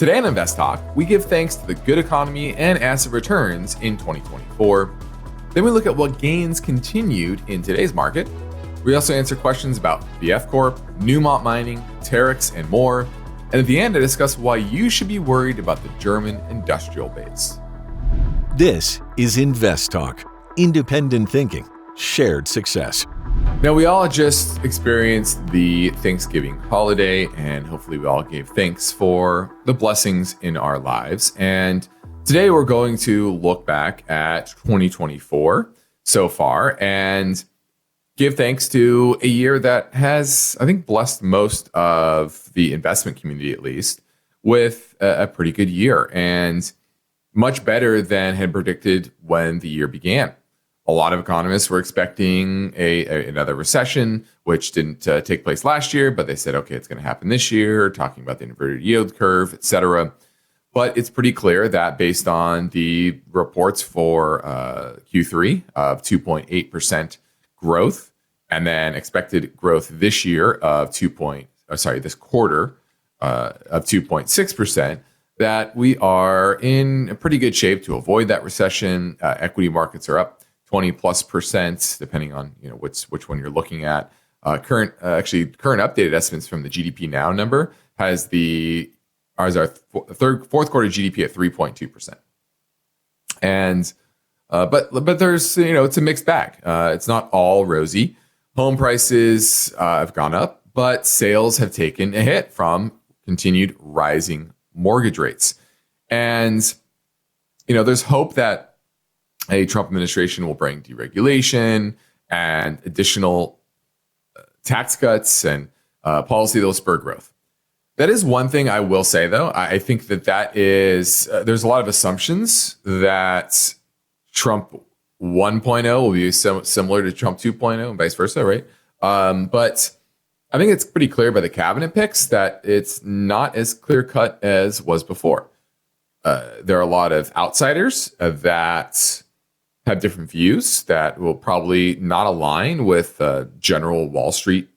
Today on InvestTalk, we give thanks to the good economy and asset returns in 2024. Then we look at what gains continued in today's market. We also answer questions about BF Corp, Newmont Mining, Terex, and more. And at the end, I discuss why you should be worried about the German industrial base. This is InvestTalk, independent thinking, shared success. Now, we all just experienced the Thanksgiving holiday, and hopefully we all gave thanks for the blessings in our lives. And today we're going to look back at 2024 so far and give thanks to a year that has, I think, blessed most of the investment community, at least, with a pretty good year and much better than had predicted when the year began. A lot of economists were expecting another recession, which didn't take place last year, but they said, okay, it's going to happen this year, talking about the inverted yield curve, et cetera. But it's pretty clear that based on the reports for Q3 of 2.8% growth, and then expected growth this year of this quarter of 2.6%, that we are in a pretty good shape to avoid that recession. Equity markets are up 20+%, depending on which one you're looking at. Current updated estimates from the GDP Now number has our fourth quarter GDP at 3.2%. And but there's it's a mixed bag. It's not all rosy. Home prices have gone up, but sales have taken a hit from continued rising mortgage rates. And there's hope that a Trump administration will bring deregulation and additional tax cuts and policy that will spur growth. That is one thing I will say, though. I think that is, there's a lot of assumptions that Trump 1.0 will be similar to Trump 2.0 and vice versa, right? But I think it's pretty clear by the cabinet picks that it's not as clear cut as was before. There are a lot of outsiders that have different views that will probably not align with general Wall Street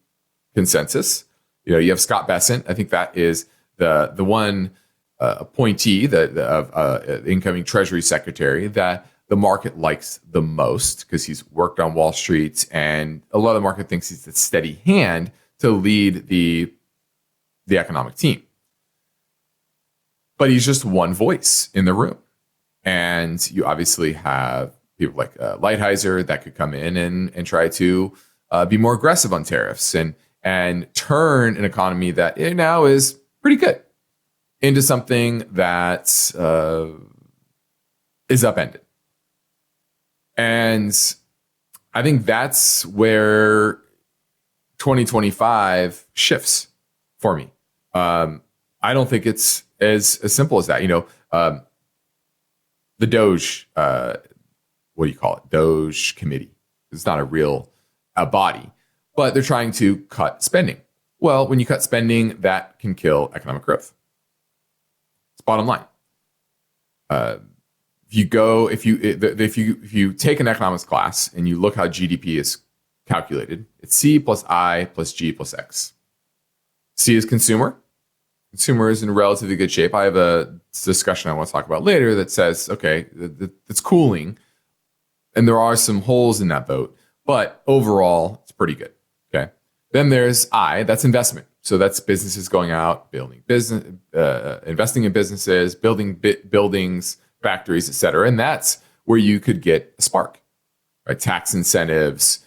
consensus. You have Scott Bessent. I think that is the one appointee of incoming Treasury Secretary that the market likes the most because he's worked on Wall Street, and a lot of the market thinks he's a steady hand to lead the economic team. But he's just one voice in the room, and you obviously have people like Lighthizer that could come in and try to be more aggressive on tariffs and turn an economy that now is pretty good into something that is upended. And I think that's where 2025 shifts for me. I don't think it's as simple as that. The Doge, what do you call it? Doge committee. It's not a real body, but they're trying to cut spending. Well, when you cut spending, that can kill economic growth. It's bottom line. If you take an economics class and you look how GDP is calculated, it's C plus I plus G plus X. C is consumer. Consumer is in relatively good shape. I have a discussion I want to talk about later that says, okay, it's cooling, and there are some holes in that boat, but overall, it's pretty good. Okay. Then there's I, that's investment. So that's businesses going out, building business, investing in businesses, building buildings, factories, et cetera. And that's where you could get a spark, right? Tax incentives,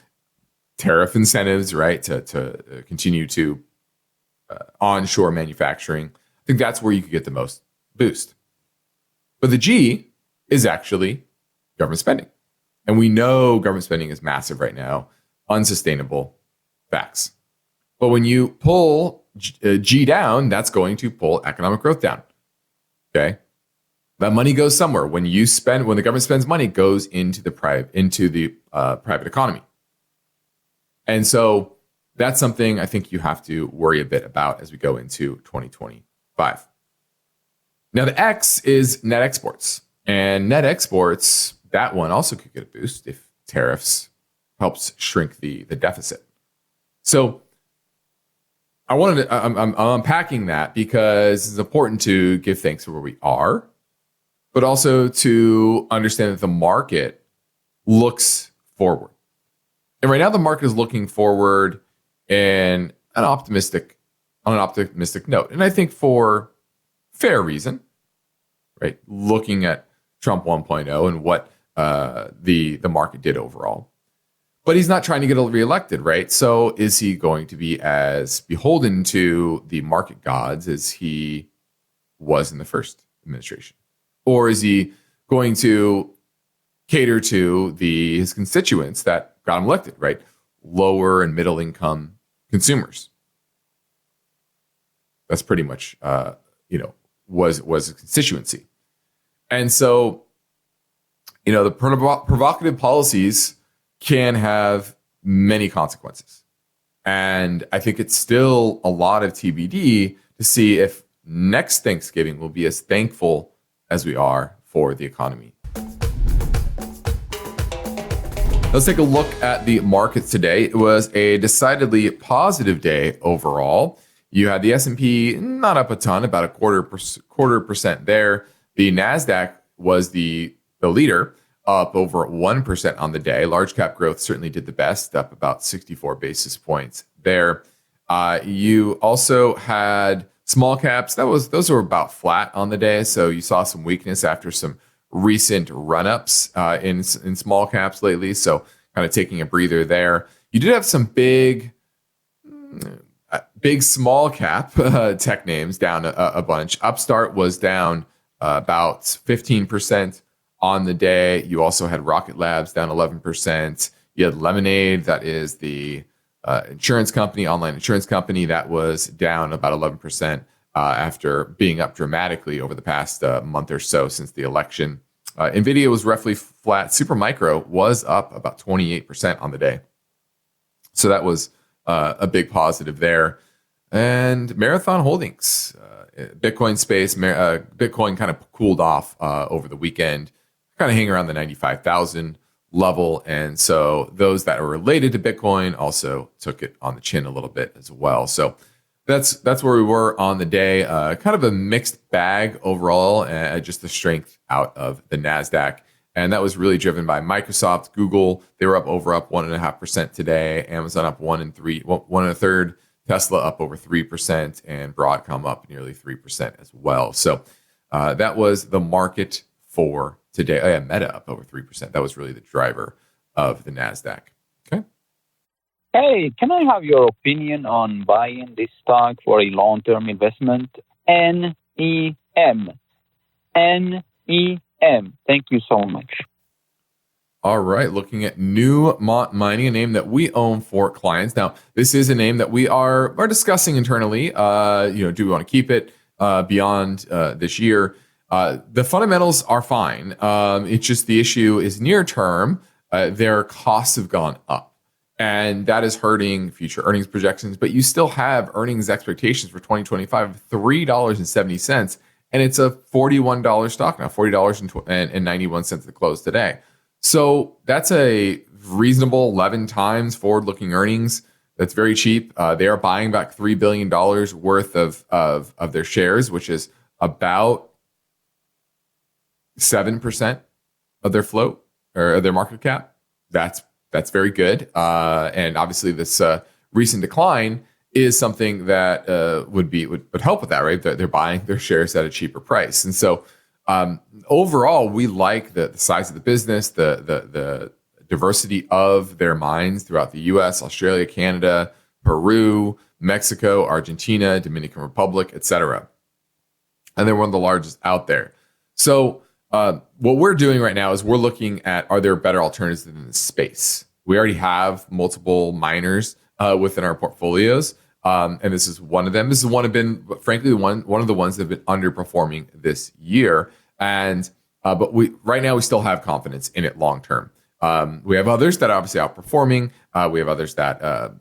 tariff incentives, right? To continue to onshore manufacturing. I think that's where you could get the most boost. But the G is actually government spending. And we know government spending is massive right now, unsustainable, facts. But when you pull G down, that's going to pull economic growth down. Okay? That money goes somewhere. When the government spends money, it goes into the private economy. And so that's something I think you have to worry a bit about as we go into 2025. Now, the X is net exports. And net exports, that one also could get a boost if tariffs helps shrink the deficit. So I'm unpacking that because it's important to give thanks for where we are, but also to understand that the market looks forward. And right now the market is looking forward on an optimistic note. And I think for fair reason, right? Looking at Trump 1.0 and what the market did overall. But he's not trying to get reelected, right? So is he going to be as beholden to the market gods as he was in the first administration? Or is he going to cater to his constituents that got him elected, right? Lower and middle income consumers. That's pretty much, was a constituency. And so, the provocative policies can have many consequences. And I think it's still a lot of TBD to see if next Thanksgiving will be as thankful as we are for the economy. Let's take a look at the markets today. It was a decidedly positive day overall. You had the S&P not up a ton, about a quarter percent there. The NASDAQ was the leader, up over 1% on the day. Large cap growth certainly did the best, up about 64 basis points there. You also had small caps. Those were about flat on the day. So you saw some weakness after some recent run-ups in small caps lately. So kind of taking a breather there. You did have some big small cap tech names down a bunch. Upstart was down about 15% on the day. You also had Rocket Labs down 11%. You had Lemonade, that is the insurance company, online insurance company, that was down about 11% after being up dramatically over the past month or so since the election. NVIDIA was roughly flat. Supermicro was up about 28% on the day. So that was a big positive there. And Marathon Holdings, Bitcoin space, Bitcoin kind of cooled off over the weekend, kind of hanging around the 95,000 level. And so those that are related to Bitcoin also took it on the chin a little bit as well. So that's where we were on the day. Kind of a mixed bag overall, just the strength out of the NASDAQ. And that was really driven by Microsoft, Google. They were up 1.5% today. Amazon up 1 1/3. Tesla up over 3%, and Broadcom up nearly 3% as well. So that was the market for today. Oh, yeah, Meta up over 3%. That was really the driver of the NASDAQ. Okay. Hey, can I have your opinion on buying this stock for a long-term investment? NEM. NEM. Thank you so much. All right, looking at Newmont Mining, a name that we own for clients. Now, this is a name that we are discussing internally. Do we want to keep it beyond this year? The fundamentals are fine. It's just the issue is near term. Their costs have gone up, and that is hurting future earnings projections. But you still have earnings expectations for 2025 of $3.70, and it's a $41 stock now, $40.91 at the close today. So that's a reasonable 11 times forward-looking earnings. That's very cheap. They are buying back $3 billion worth of their shares, which is about 7% of their float or their market cap. That's very good. And obviously, this recent decline is something that would help with that, right? They're buying their shares at a cheaper price, and so. Overall, we like the size of the business, the diversity of their mines throughout the U.S., Australia, Canada, Peru, Mexico, Argentina, Dominican Republic, etc. And they're one of the largest out there. So what we're doing right now is we're looking at, are there better alternatives in this space? We already have multiple miners within our portfolios. And this is one of them. This is one of the ones that have been underperforming this year. And but right now we still have confidence in it long term. We have others that are obviously outperforming. We have others that are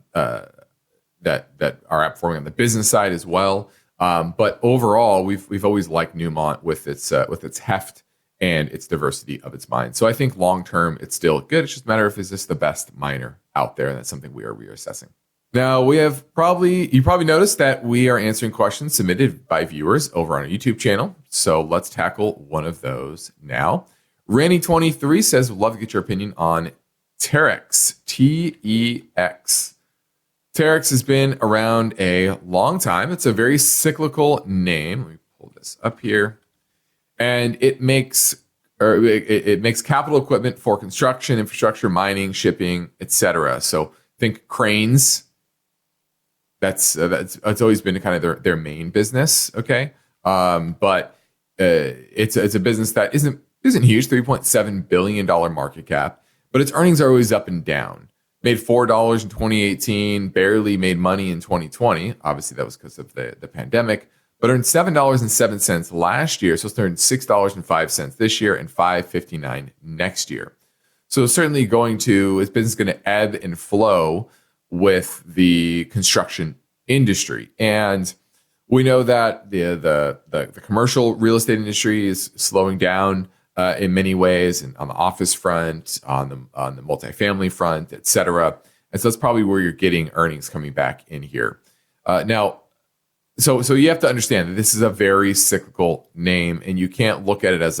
outperforming on the business side as well. But overall, we've always liked Newmont with its heft and its diversity of its mines. So I think long term it's still good. It's just a matter of, is this the best miner out there? And that's something we are reassessing. Now, you probably noticed that we are answering questions submitted by viewers over on our YouTube channel. So let's tackle one of those now. Randy23 says, would love to get your opinion on Terex, T-E-X. Terex has been around a long time. It's a very cyclical name. Let me pull this up here. And it makes capital equipment for construction, infrastructure, mining, shipping, etc. So think cranes. That's always been kind of their main business. Okay, but it's a business that isn't huge, $3.7 billion market cap, but its earnings are always up and down. Made $4 in 2018, barely made money in 2020. Obviously, that was because of the pandemic. But earned $7.07 last year, so it's earned $6.05 this year and $5.59 next year. So certainly its business is going to ebb and flow with the construction industry. And we know that the commercial real estate industry is slowing down in many ways, and on the office front, on the multifamily front, et cetera. And so that's probably where you're getting earnings coming back in here. Now, so you have to understand that this is a very cyclical name, and you can't look at it as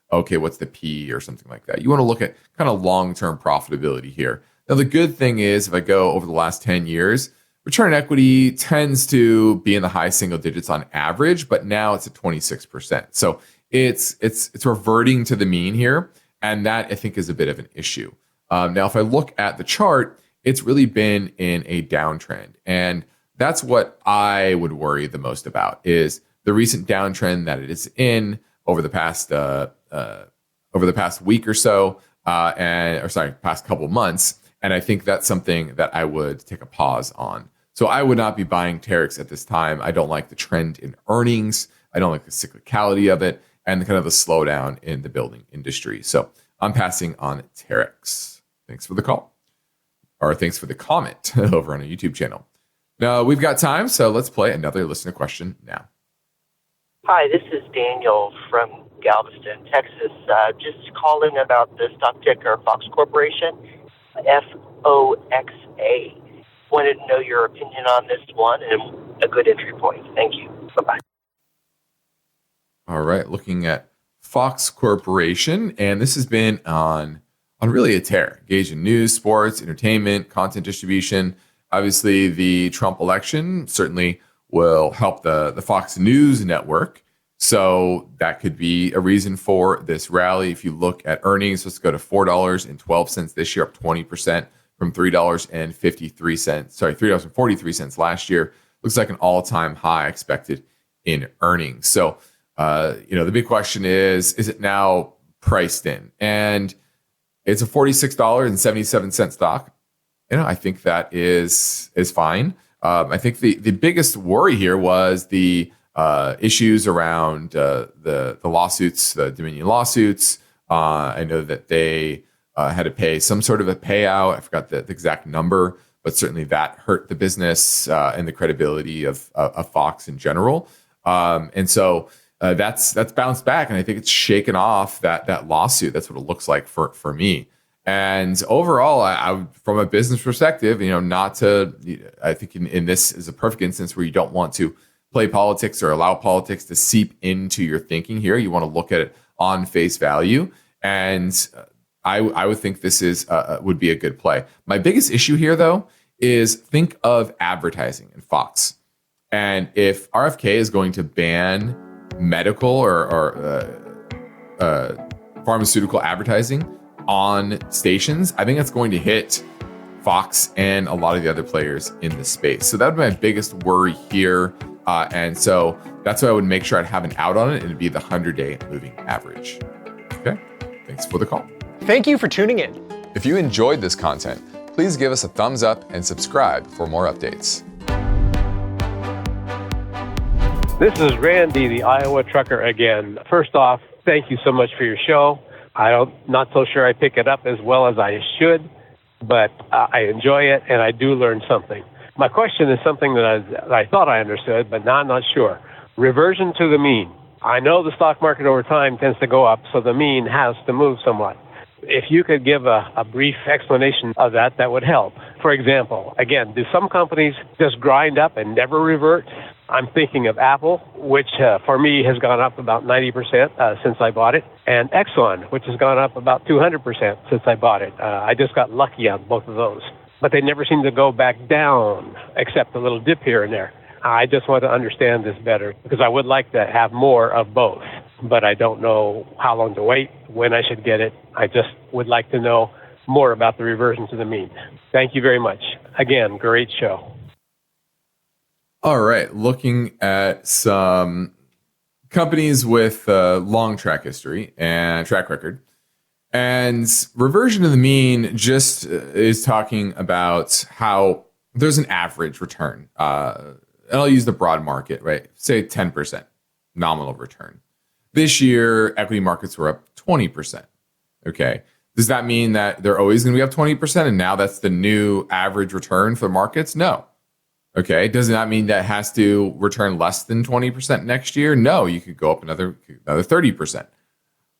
what's the P or something like that. You want to look at kind of long-term profitability here. Now, the good thing is, if I go over the last 10 years, return on equity tends to be in the high single digits on average, but now it's at 26%. So it's reverting to the mean here, and that I think is a bit of an issue. Now, if I look at the chart, it's really been in a downtrend, and that's what I would worry the most about is the recent downtrend that it is in over the past week or so, past couple months. And I think that's something that I would take a pause on. So I would not be buying Terex at this time. I don't like the trend in earnings. I don't like the cyclicality of it and the kind of the slowdown in the building industry. So I'm passing on Terex. Thanks for the call, or thanks for the comment over on our YouTube channel. Now we've got time, so let's play another listener question now. Hi, this is Daniel from Galveston, Texas. Just calling about the stock ticker Fox Corporation, FOXA. Wanted to know your opinion on this one and a good entry point. Thank you. Bye-bye. All right, looking at Fox Corporation, and this has been on really a tear. Engaged in news, sports, entertainment, content distribution. Obviously, the Trump election certainly will help the Fox News network. So that could be a reason for this rally. If you look at earnings, let's go to $4.12 this year, up 20% from $3.43 last year. Looks like an all-time high expected in earnings. So, the big question is it now priced in? And it's a $46.77 stock. I think that is fine. I think the biggest worry here was the issues around the lawsuits, the Dominion lawsuits. I know that they had to pay some sort of a payout. I forgot the exact number, but certainly that hurt the business and the credibility of Fox in general. And so that's bounced back, and I think it's shaken off that lawsuit. That's what it looks like for me. And overall, I from a business perspective, I think in this is a perfect instance where you don't want to play politics or allow politics to seep into your thinking here. You want to look at it on face value. And I would think this would be a good play. My biggest issue here, though, is think of advertising in Fox. And if RFK is going to ban medical or pharmaceutical advertising on stations, I think that's going to hit Fox and a lot of the other players in the space. So that would be my biggest worry here. And so that's why I would make sure I'd have an out on it. It'd be the 100-day moving average. Okay. Thanks for the call. Thank you for tuning in. If you enjoyed this content, please give us a thumbs up and subscribe for more updates. This is Randy, the Iowa trucker again. First off, thank you so much for your show. I'm not so sure I pick it up as well as I should, but I enjoy it and I do learn something. My question is something that I thought I understood, but now I'm not sure. Reversion to the mean. I know the stock market over time tends to go up, so the mean has to move somewhat. If you could give a brief explanation of that, that would help. For example, again, do some companies just grind up and never revert? I'm thinking of Apple, which for me has gone up about 90% since I bought it, and Exxon, which has gone up about 200% since I bought it. I just got lucky on both of those. But they never seem to go back down, except a little dip here and there. I just want to understand this better because I would like to have more of both, but I don't know how long to wait, when I should get it. I just would like to know more about the reversion to the mean. Thank you very much. Again, great show. All right. Looking at some companies with long track history and track record. And reversion to the mean just is talking about how there's an average return. And I'll use the broad market, right? Say 10% nominal return. This year, equity markets were up 20%. Okay. Does that mean that they're always going to be up 20% and now that's the new average return for markets? No. Okay. Does that mean that has to return less than 20% next year? No, you could go up another 30%.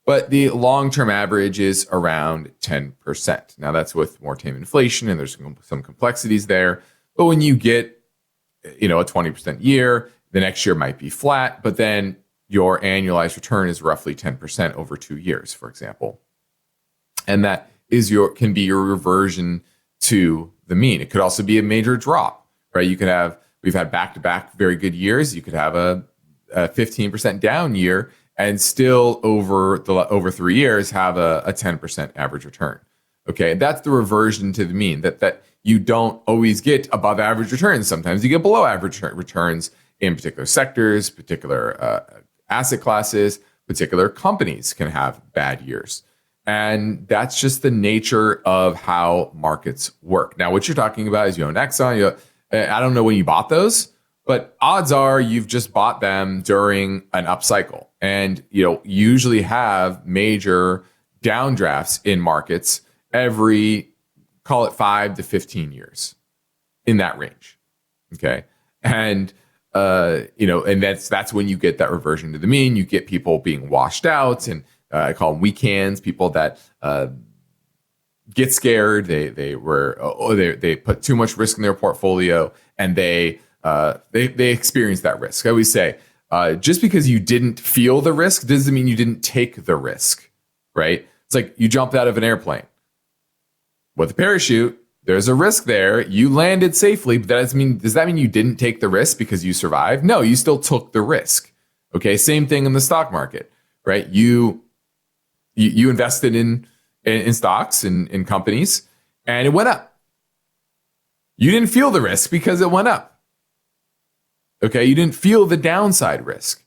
But the long-term average is around 10%. Now that's with more tame inflation and there's some complexities there. But when you get, a 20% year, the next year might be flat, but then your annualized return is roughly 10% over 2 years, for example. And that is can be your reversion to the mean. It could also be a major drop, right? We've had back-to-back very good years. You could have a 15% down year and still over 3 years have a 10% average return. Okay, that's the reversion to the mean, that you don't always get above average returns. Sometimes you get below average returns in particular sectors, particular asset classes, particular companies can have bad years. And that's just the nature of how markets work. Now, what you're talking about is you own Exxon. I don't know when you bought those, but odds are you've just bought them during an upcycle. And, usually have major downdrafts in markets every, call it 5 to 15 years, in that range. Okay. And, and that's when you get that reversion to the mean. You get people being washed out, and I call them weekends, people that get scared. They put too much risk in their portfolio, and they experience that risk. I always say, just because you didn't feel the risk doesn't mean you didn't take the risk, right? It's like you jumped out of an airplane with a parachute. There's a risk there. You landed safely, but does that mean you didn't take the risk because you survived? No, you still took the risk. Okay, same thing in the stock market, right? You invested in stocks and in companies, and it went up. You didn't feel the risk because it went up. Okay, you didn't feel the downside risk.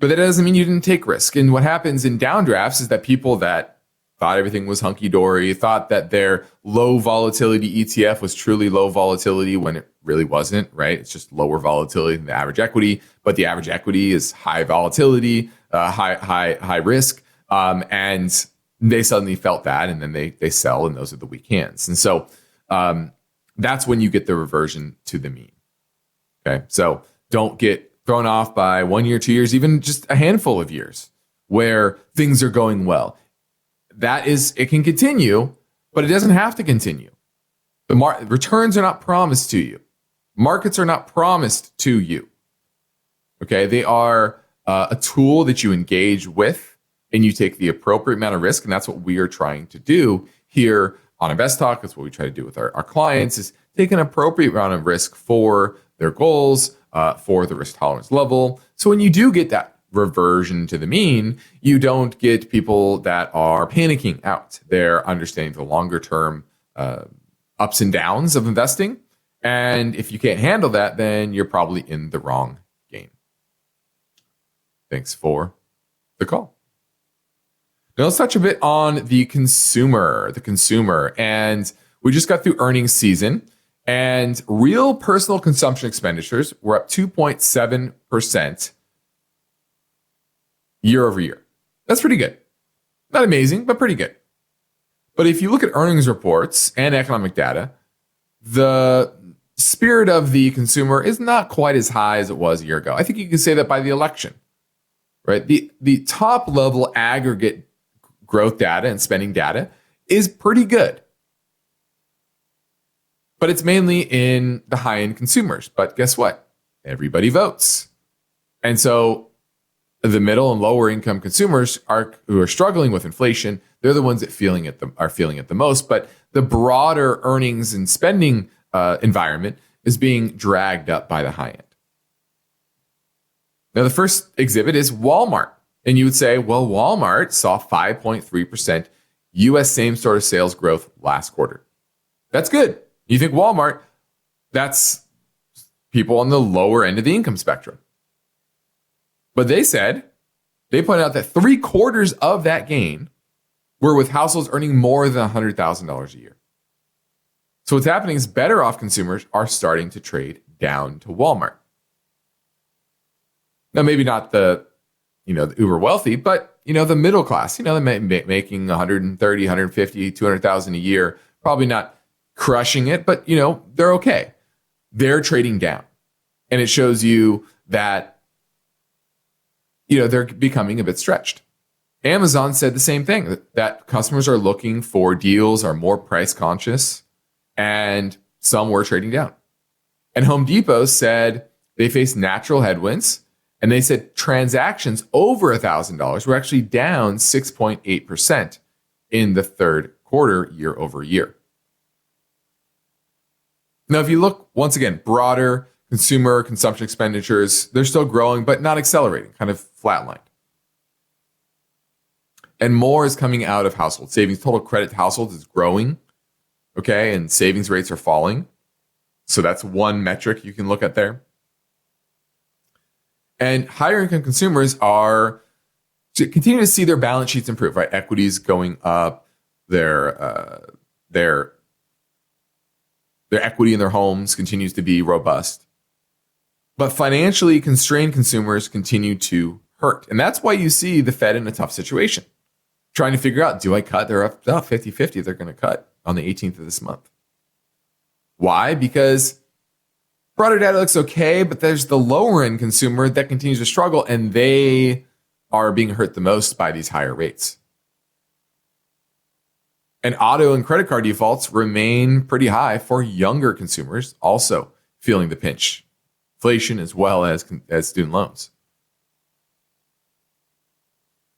But that doesn't mean you didn't take risk. And what happens in downdrafts is that people that thought everything was hunky-dory, thought that their low volatility ETF was truly low volatility when it really wasn't, right? It's just lower volatility than the average equity, but the average equity is high volatility, high risk. And they suddenly felt that, and then they sell, and those are the weak hands. And so that's when you get the reversion to the mean. Okay, so don't get thrown off by 1 year, 2 years, even just a handful of years where things are going well. It can continue, but it doesn't have to continue. The returns are not promised to you. Markets are not promised to you. Okay, they are a tool that you engage with, and you take the appropriate amount of risk, and that's what we are trying to do here on InvestTalk. That's what we try to do with our clients, is take an appropriate amount of risk for their goals, for the risk tolerance level. So when you do get that reversion to the mean, you don't get people that are panicking out. They're understanding the longer term ups and downs of investing. And if you can't handle that, then you're probably in the wrong game. Thanks for the call. Now let's touch a bit on the consumer. And we just got through earnings season, and real personal consumption expenditures were up 2.7% year over year. That's pretty good. Not amazing, but pretty good. But if you look at earnings reports and economic data, the spirit of the consumer is not quite as high as it was a year ago. I think you can say that by the election, right? The top level aggregate growth data and spending data is pretty good. But it's mainly in the high-end consumers. But guess what? Everybody votes. And so the middle and lower income consumers who are struggling with inflation, they're the ones that are feeling it the most. But the broader earnings and spending environment is being dragged up by the high end. Now, the first exhibit is Walmart. And you would say, well, Walmart saw 5.3% U.S. same-store sales growth last quarter. That's good. You think Walmart, that's people on the lower end of the income spectrum. But they pointed out that 3/4 of that gain were with households earning more than $100,000 a year. So what's happening is better off consumers are starting to trade down to Walmart. Now, maybe not the uber wealthy, but, the middle class, they're making 130, 150, 200,000 a year, probably not crushing it, but, they're okay. They're trading down. And it shows you that, they're becoming a bit stretched. Amazon said the same thing, that customers are looking for deals, are more price conscious, and some were trading down. And Home Depot said they face natural headwinds, and they said transactions over $1,000 were actually down 6.8% in the third quarter year over year. Now, if you look, once again, broader consumer consumption expenditures, they're still growing, but not accelerating, kind of flatlined. And more is coming out of household savings. Total credit to households is growing, okay, and savings rates are falling. So that's one metric you can look at there. And higher income consumers are continue to see their balance sheets improve, right? Equities going up, their equity in their homes continues to be robust. But financially constrained consumers continue to hurt. And that's why you see the Fed in a tough situation, trying to figure out, do I cut? They're up 50-50. They're going to cut on the 18th of this month. Why? Because broader data looks okay, but there's the lower end consumer that continues to struggle, and they are being hurt the most by these higher rates. And auto and credit card defaults remain pretty high for younger consumers, also feeling the pinch. Inflation as well as student loans.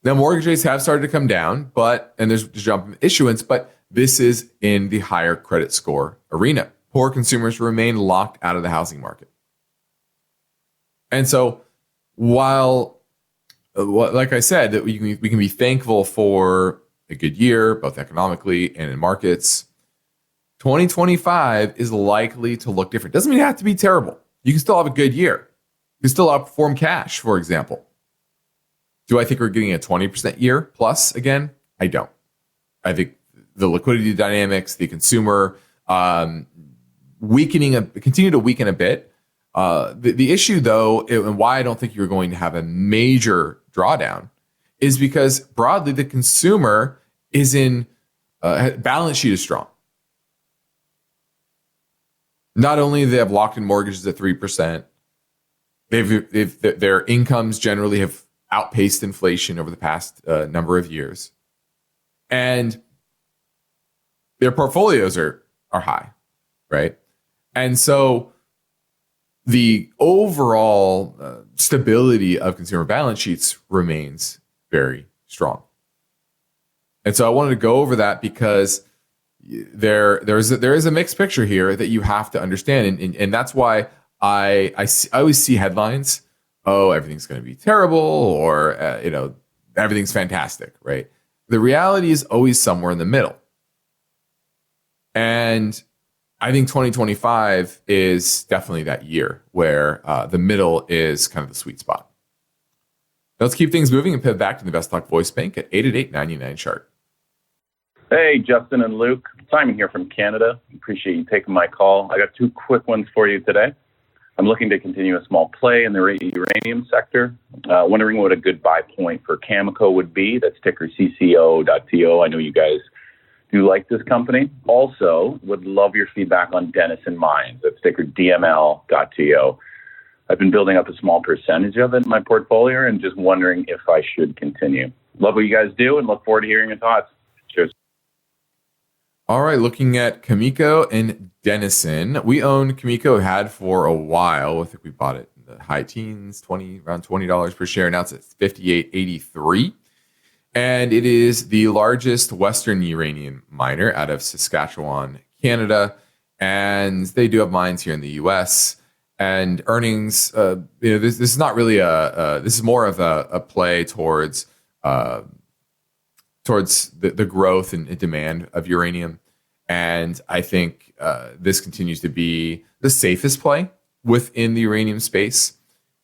Now, mortgage rates have started to come down, and there's a jump in issuance, but this is in the higher credit score arena. Poor consumers remain locked out of the housing market. And so while, like I said, that we can be thankful for a good year, both economically and in markets, 2025 is likely to look different. Doesn't mean it has to be terrible. You can still have a good year. You can still outperform cash, for example. Do I think we're getting a 20% year plus again? I don't. I think the liquidity dynamics, the consumer continue to weaken a bit. The issue, though, and why I don't think you're going to have a major drawdown is because broadly the consumer is in balance sheet is strong. Not only do they have locked in mortgages at 3%, their incomes generally have outpaced inflation over the past number of years, and their portfolios are high, right? And so the overall stability of consumer balance sheets remains very strong. And so I wanted to go over that because there is a mixed picture here that you have to understand. And that's why I always see headlines, oh, everything's going to be terrible, or, everything's fantastic, right? The reality is always somewhere in the middle. And I think 2025 is definitely that year where the middle is kind of the sweet spot. Now let's keep things moving and pivot back to the InvestTalk voice bank at 888-99-CHART. Hey, Justin and Luke. Simon here from Canada. Appreciate you taking my call. I got two quick ones for you today. I'm looking to continue a small play in the uranium sector. Wondering what a good buy point for Cameco would be. That's ticker CCO.TO. I know you guys do like this company. Also, would love your feedback on Denison Mines. That's ticker DML.TO. I've been building up a small percentage of it in my portfolio and just wondering if I should continue. Love what you guys do and look forward to hearing your thoughts. Cheers. All right, looking at Cameco and Denison. We own Cameco, had for a while. I think we bought it in the high teens, around $20 per share. Now it's at $58.83. And it is the largest Western uranium miner out of Saskatchewan, Canada. And they do have mines here in the U.S. And earnings, this is not really this is more of a play towards the growth and demand of uranium. And I think this continues to be the safest play within the uranium space.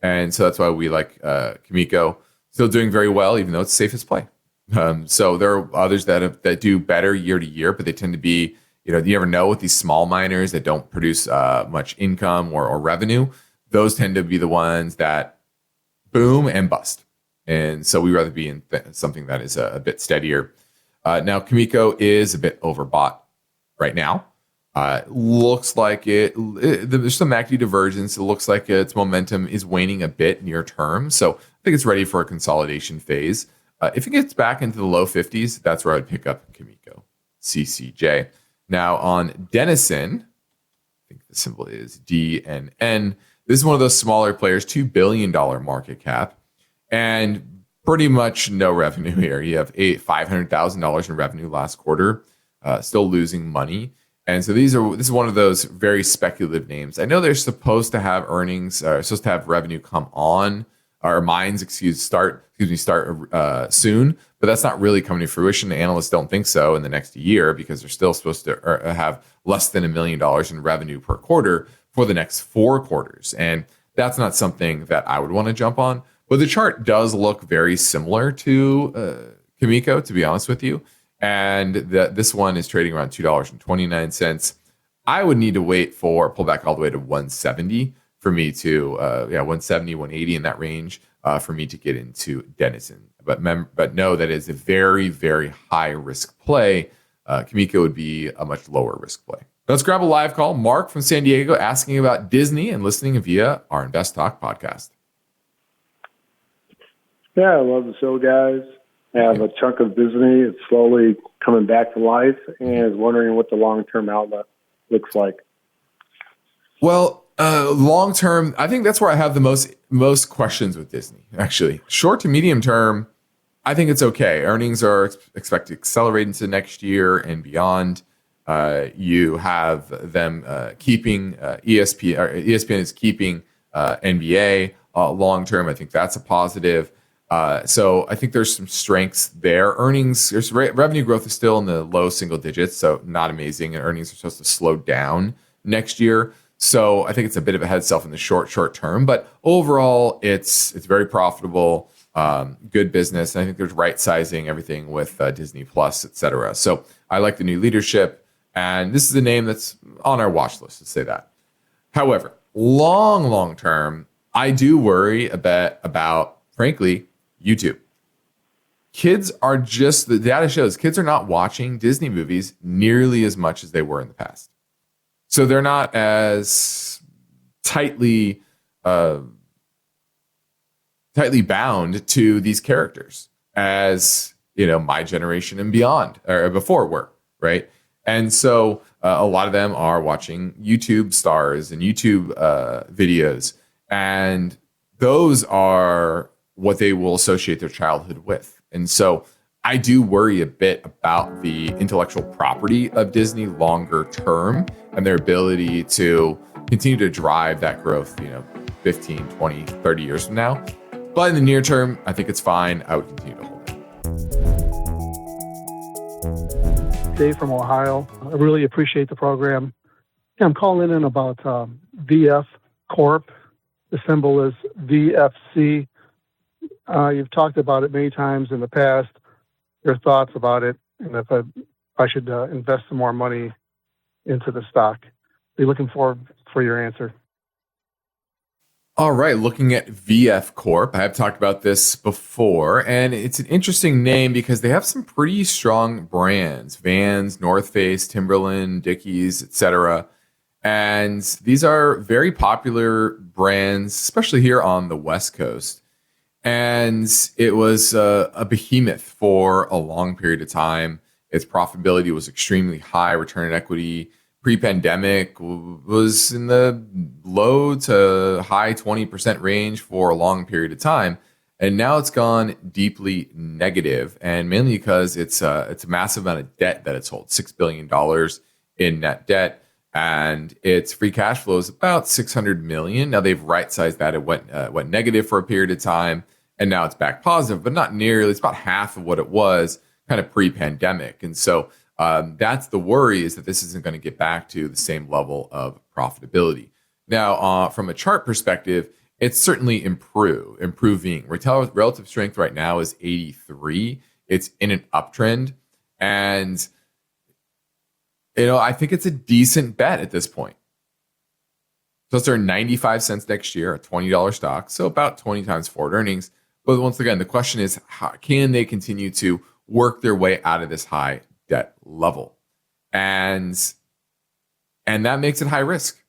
And so that's why we like Cameco. Still doing very well, even though it's the safest play. So there are others that do better year to year, but they tend to be, you never know with these small miners that don't produce much income or revenue. Those tend to be the ones that boom and bust. And so we'd rather be in something that is a bit steadier. Now, Cameco is a bit overbought right now. Looks like there's some active divergence. It looks like its momentum is waning a bit near term. So I think it's ready for a consolidation phase. If it gets back into the low 50s, that's where I'd pick up Cameco, CCJ. Now on Denison, I think the symbol is DNN. This is one of those smaller players, $2 billion market cap, and pretty much no revenue here. You have $500,000 in revenue last quarter, still losing money. And so this is one of those very speculative names. I know they're supposed to have supposed to have revenue come on, or mines, start soon, but that's not really coming to fruition. The analysts don't think so in the next year because they're still supposed to have less than $1 million in revenue per quarter for the next 4 quarters. And that's not something that I would want to jump on. But the chart does look very similar to Cameco, to be honest with you. And this one is trading around $2.29. I would need to wait for pullback all the way to 170 for me to 170, 180 in that range for me to get into Denison. But know that it's a very, very high risk play. Cameco would be a much lower risk play. Let's grab a live call. Mark from San Diego asking about Disney and listening via our InvestTalk podcast. Yeah, I love the show, guys. I have a chunk of Disney. It's slowly coming back to life and is wondering what the long-term outlook looks like. Well, long term, I think that's where I have the most questions with Disney, actually. Short to medium term, I think it's okay. Earnings are expected to accelerate into next year and beyond. You have them keeping ESPN. ESPN is keeping NBA long term. I think that's a positive. So I think there's some strengths there. Revenue growth is still in the low single digits, so not amazing. And earnings are supposed to slow down next year. So I think it's a bit of a head self in the short term, but overall it's very profitable, good business. And I think there's right sizing everything with Disney Plus, et cetera. So I like the new leadership, and this is a name that's on our watch list, let's say that. However, long term, I do worry a bit about, frankly, YouTube. The data shows kids are not watching Disney movies nearly as much as they were in the past. So they're not as tightly bound to these characters as, my generation and beyond or before were, right? And so a lot of them are watching YouTube stars and YouTube videos, and those are what they will associate their childhood with. And so I do worry a bit about the intellectual property of Disney longer term and their ability to continue to drive that growth, 15, 20, 30 years from now. But in the near term, I think it's fine. I would continue to hold it. Dave from Ohio. I really appreciate the program. I'm calling in about VF Corp. The symbol is VFC. You've talked about it many times in the past. Your thoughts about it, and if I should invest some more money into the stock. Be looking forward for your answer. All right, looking at VF Corp. I have talked about this before, and it's an interesting name because they have some pretty strong brands: Vans, North Face, Timberland, Dickies, etc. And these are very popular brands, especially here on the West Coast. And it was a behemoth for a long period of time. Its profitability was extremely high. Return on equity pre-pandemic was in the low to high 20% range for a long period of time. And now it's gone deeply negative, and mainly because it's a massive amount of debt that it's holds, $6 billion in net debt. And its free cash flow is about $600 million. Now they've right-sized that. It went negative for a period of time, and now it's back positive, but not nearly. It's about half of what it was kind of pre-pandemic. And so that's the worry, is that this isn't going to get back to the same level of profitability. Now, from a chart perspective, it's certainly improving. Relative strength right now is 83. It's in an uptrend. And, I think it's a decent bet at this point. So it's earn 95 cents next year, a $20 stock. So about 20 times forward earnings. But once again, the question is, how can they continue to work their way out of this high debt level? And that makes it high risk.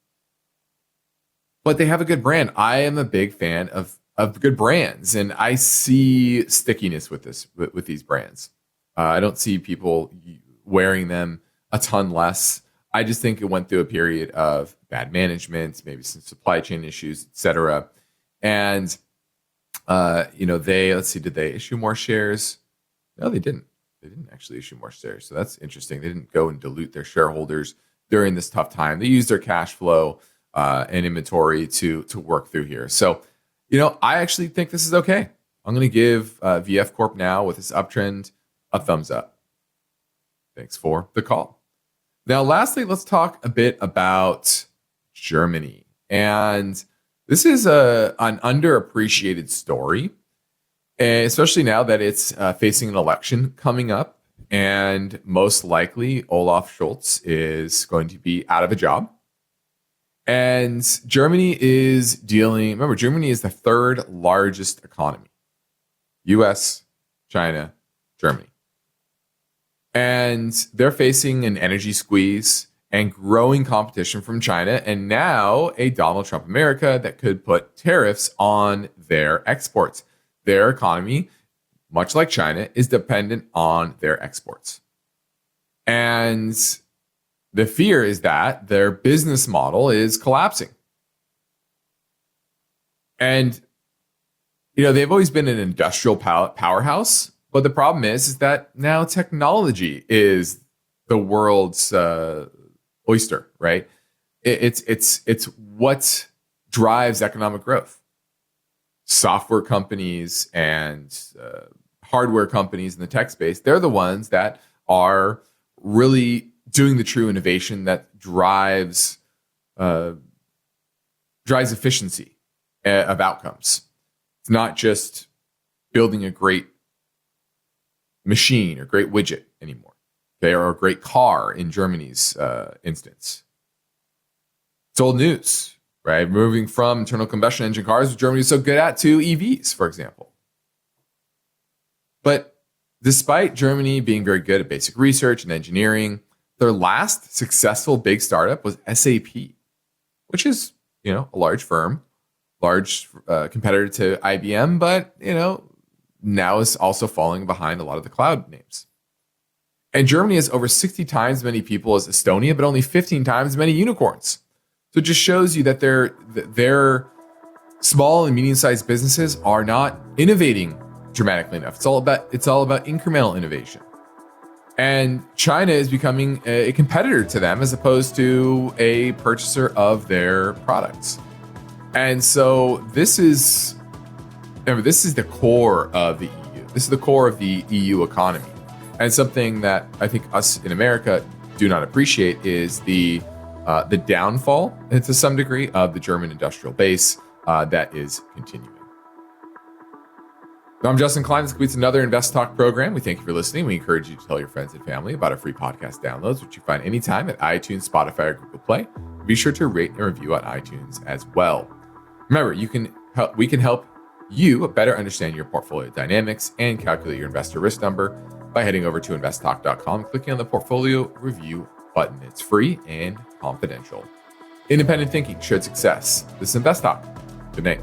But they have a good brand. I am a big fan of good brands, and I see stickiness with these brands. I don't see people wearing them a ton less. I just think it went through a period of bad management, maybe some supply chain issues, etc. And did they issue more shares? No, they didn't. They didn't actually issue more shares. So that's interesting. They didn't go and dilute their shareholders during this tough time. They used their cash flow and inventory to work through here. So, I actually think this is okay. I'm going to give VF Corp now, with this uptrend, a thumbs up. Thanks for the call. Now, lastly, let's talk a bit about Germany. And this is an underappreciated story, especially now that it's facing an election coming up. And most likely, Olaf Scholz is going to be out of a job. And Germany is remember, Germany is the third largest economy. US, China, Germany. And they're facing an energy squeeze and growing competition from China, and now a Donald Trump America that could put tariffs on their exports. Their economy, much like China, is dependent on their exports. And the fear is that their business model is collapsing. And, they've always been an industrial powerhouse, but the problem is that now technology is the world's oyster, right? It's what drives economic growth. Software companies and hardware companies in the tech space, they're the ones that are really doing the true innovation that drives efficiency of outcomes. It's not just building a great machine or great widget anymore. They are a great car in Germany's instance. It's old news, right? Moving from internal combustion engine cars, which Germany is so good at, to EVs, for example. But despite Germany being very good at basic research and engineering, their last successful big startup was SAP, which is, a large firm, large competitor to IBM, but, now is also falling behind a lot of the cloud names. And Germany has over 60 times as many people as Estonia, but only 15 times as many unicorns. So it just shows you that their small and medium-sized businesses are not innovating dramatically enough. It's all about incremental innovation. And China is becoming a competitor to them as opposed to a purchaser of their products. And so this is the core of the EU. This is the core of the EU economy. And something that I think us in America do not appreciate is the downfall, to some degree, of the German industrial base that is continuing. I'm Justin Klein. This completes another InvestTalk program. We thank you for listening. We encourage you to tell your friends and family about our free podcast downloads, which you find anytime at iTunes, Spotify, or Google Play. Be sure to rate and review on iTunes as well. Remember, we can help you better understand your portfolio dynamics and calculate your investor risk number by heading over to investtalk.com and clicking on the portfolio review button. It's free and confidential. Independent thinking, shared success. This is InvestTalk. Good night.